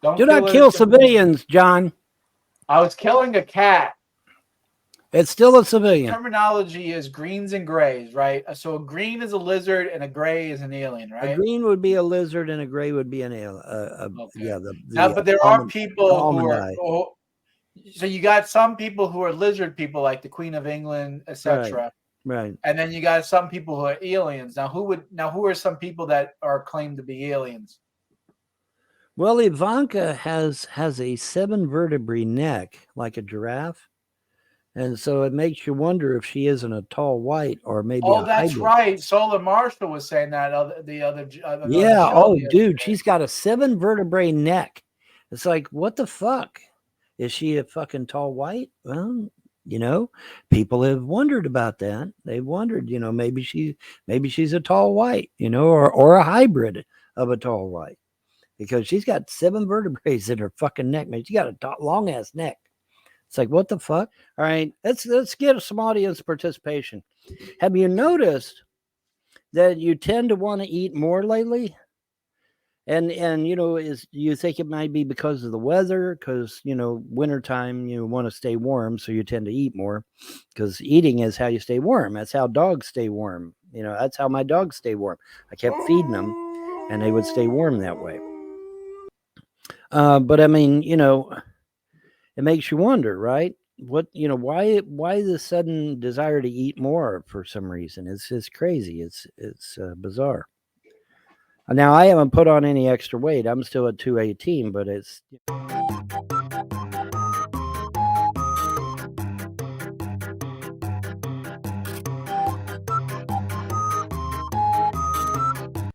Do not kill civilians, John. I was killing a cat. It's still a civilian. Terminology is greens and grays, right? So a green is a lizard and a gray is an alien, right? A green would be a lizard and a gray would be an alien. Okay. Yeah, but there are people who are. So you got some people who are lizard people, like the Queen of England, etc. Right. And then you got some people who are aliens. Now, who are some people that are claimed to be aliens? Well, Ivanka has a 7 vertebrae neck like a giraffe. And so it makes you wonder if she isn't a tall white or maybe a that's hybrid. right. Solar Marshall was saying that the other yeah. Oh, dude, she's got a 7 vertebrae neck. It's like, what the fuck? Is she a fucking tall white? Well, people have wondered about that. They've wondered, maybe she's a tall white, or a hybrid of a tall white, because she's got 7 vertebrae in her fucking neck, man. She got a long ass neck. It's like, what the fuck? All right, let's get some audience participation. Have you noticed that you tend to want to eat more lately? And do you think it might be because of the weather? Because wintertime, you want to stay warm, so you tend to eat more. Because eating is how you stay warm. That's how dogs stay warm. That's how my dogs stay warm. I kept feeding them, and they would stay warm that way. But I mean, it makes you wonder, right? What why the sudden desire to eat more for some reason? It's crazy. It's bizarre. Now I haven't put on any extra weight. I'm still at 218, but it's.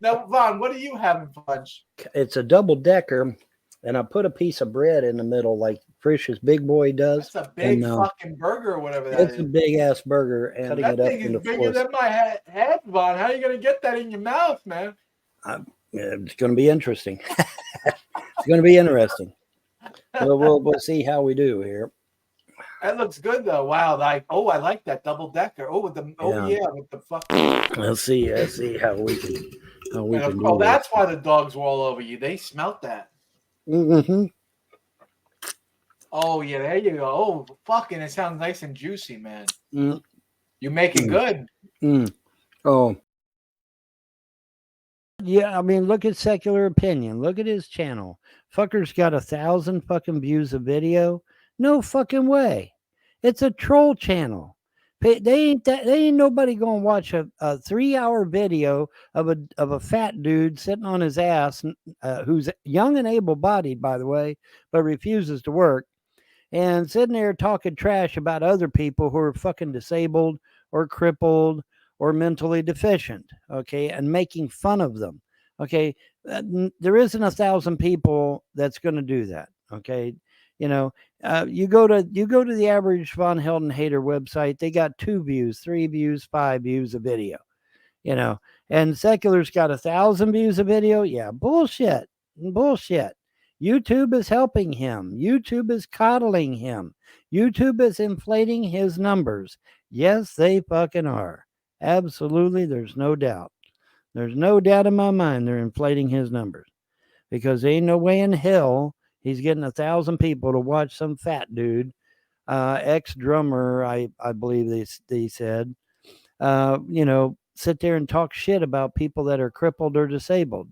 Now, Vaughn, what are you having for lunch? It's a double decker. And I put a piece of bread in the middle, like Frisch's Big Boy does. That's a big fucking burger or whatever that is. It's a big ass burger, and cutting it up into That thing is bigger than my head, Vaughn. How are you going to get that in your mouth, man? It's going to be interesting. It's going to be interesting. We'll see how we do here. That looks good though. Wow, I like that double decker. With the fuck. Let's see how we can. That's why the dogs were all over you. They smelt that. Mm-hmm. Oh yeah, there you go. Oh, fucking! It sounds nice and juicy, man. Mm. You make it good. Mm. Oh, yeah. I mean, look at Secular Opinion. Look at his channel. Fucker's got 1,000 fucking views a video. No fucking way. It's a troll channel. They ain't nobody gonna watch a 3-hour video of a fat dude sitting on his ass, who's young and able-bodied, by the way, but refuses to work, and sitting there talking trash about other people who are fucking disabled or crippled or mentally deficient, okay, and making fun of them, okay. There isn't 1,000 people that's going to do that, okay. You go to the average Von Helden hater website, they got 2 views, 3 views, 5 views a video, and Secular's got 1,000 views a video. Yeah, bullshit. YouTube is helping him. YouTube is coddling him. YouTube is inflating his numbers. Yes, they fucking are. Absolutely, there's no doubt. There's no doubt in my mind they're inflating his numbers, because there ain't no way in hell he's getting 1,000 people to watch some fat dude, ex-drummer, I believe they said, sit there and talk shit about people that are crippled or disabled,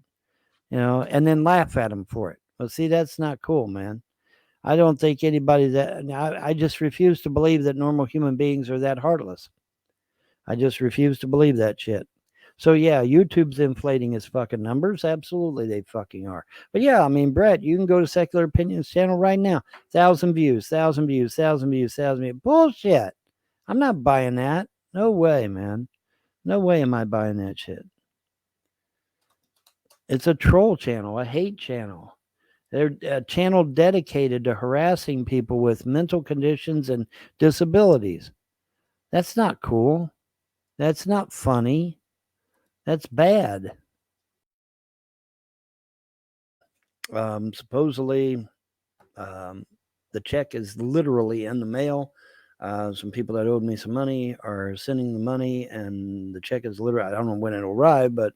and then laugh at them for it. Well, see, that's not cool, man. I don't think anybody I just refuse to believe that normal human beings are that heartless. I just refuse to believe that shit. So yeah, YouTube's inflating his fucking numbers. Absolutely, they fucking are. But yeah, I mean, Brett, you can go to Secular Opinions channel right now. 1,000 views, 1,000 views, 1,000 views, 1,000 views. Bullshit. I'm not buying that. No way, man. No way am I buying that shit. It's a troll channel, a hate channel. They're a channel dedicated to harassing people with mental conditions and disabilities. That's not cool. That's not funny. That's bad. Supposedly, the check is literally in the mail. Some people that owed me some money are sending the money, and the check is literally, I don't know when it'll arrive, but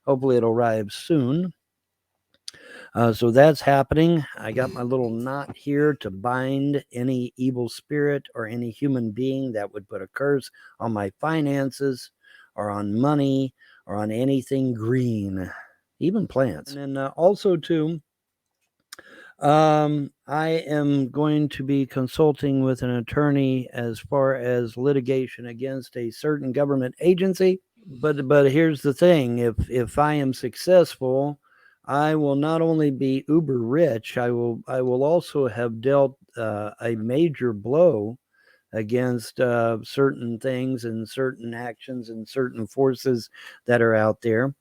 hopefully it'll arrive soon. So that's happening. I got my little knot here to bind any evil spirit or any human being that would put a curse on my finances or on money or on anything green, even plants. And then also, too, I am going to be consulting with an attorney as far as litigation against a certain government agency. But here's the thing: if I am successful, I will not only be uber rich, I will also have dealt a major blow against certain things and certain actions and certain forces that are out there.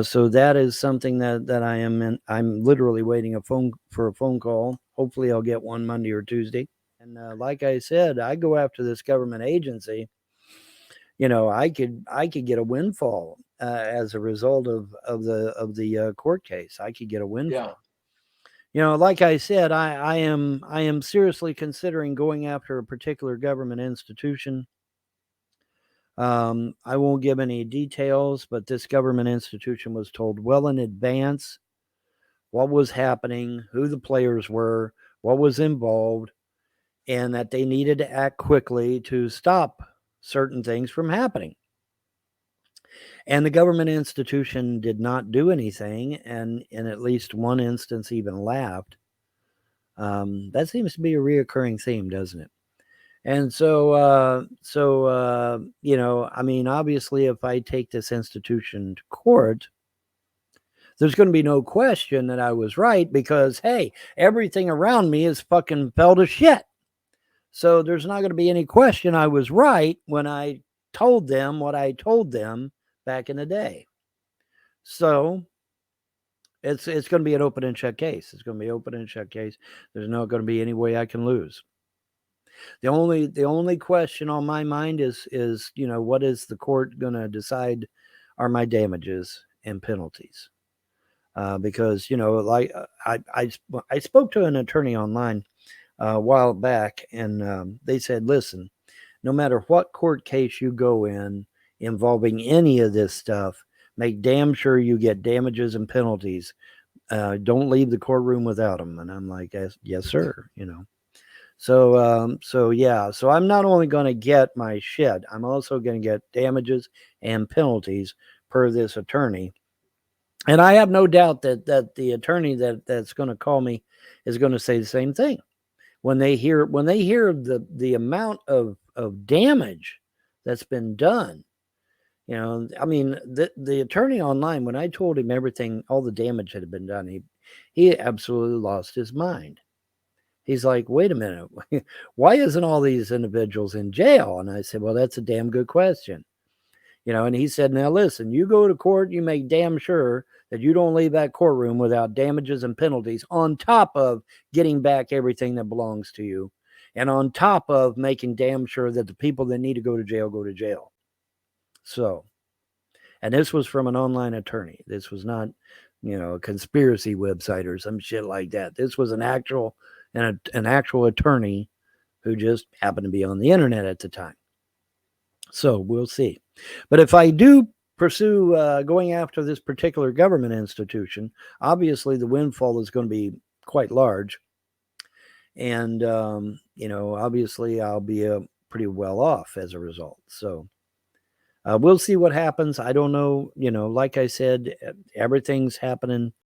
So that is something that I am in. I'm literally waiting for a phone call. Hopefully, I'll get one Monday or Tuesday. And like I said, I go after this government agency. I could get a windfall as a result of the court case. I could get a windfall. Like I said, I am seriously considering going after a particular government institution. I won't give any details, but this government institution was told well in advance what was happening, who the players were, what was involved, and that they needed to act quickly to stop certain things from happening. And the government institution did not do anything, and in at least one instance even laughed. That seems to be a reoccurring theme, doesn't it? And so, I mean, obviously, if I take this institution to court, there's going to be no question that I was right because, hey, everything around me is fucking fell to shit. So there's not going to be any question I was right when I told them what I told them back in the day. So it's going to be an open and shut case. It's going to be open and shut case. There's not going to be any way I can lose. The only question on my mind is what is the court going to decide are my damages and penalties? Because like I spoke to an attorney online a while back, and they said, listen, no matter what court case you go in involving any of this stuff, make damn sure you get damages and penalties. Don't leave the courtroom without them. And I'm like, yes, sir. So yeah. So I'm not only going to get my shit, I'm also going to get damages and penalties per this attorney. And I have no doubt that the attorney that's going to call me is going to say the same thing. When they hear the amount of damage that's been done, I mean, the attorney online, when I told him everything, all the damage that had been done, he absolutely lost his mind. He's like, wait a minute, why isn't all these individuals in jail? And I said, well, that's a damn good question. And he said, now listen, you go to court, you make damn sure that you don't leave that courtroom without damages and penalties on top of getting back everything that belongs to you. And on top of making damn sure that the people that need to go to jail go to jail. So, and this was from an online attorney. This was not, a conspiracy website or some shit like that. This was an actual attorney who just happened to be on the internet at the time. So we'll see. But if I do pursue going after this particular government institution, obviously the windfall is going to be quite large. And, obviously I'll be pretty well off as a result. So we'll see what happens. I don't know. Like I said, everything's happening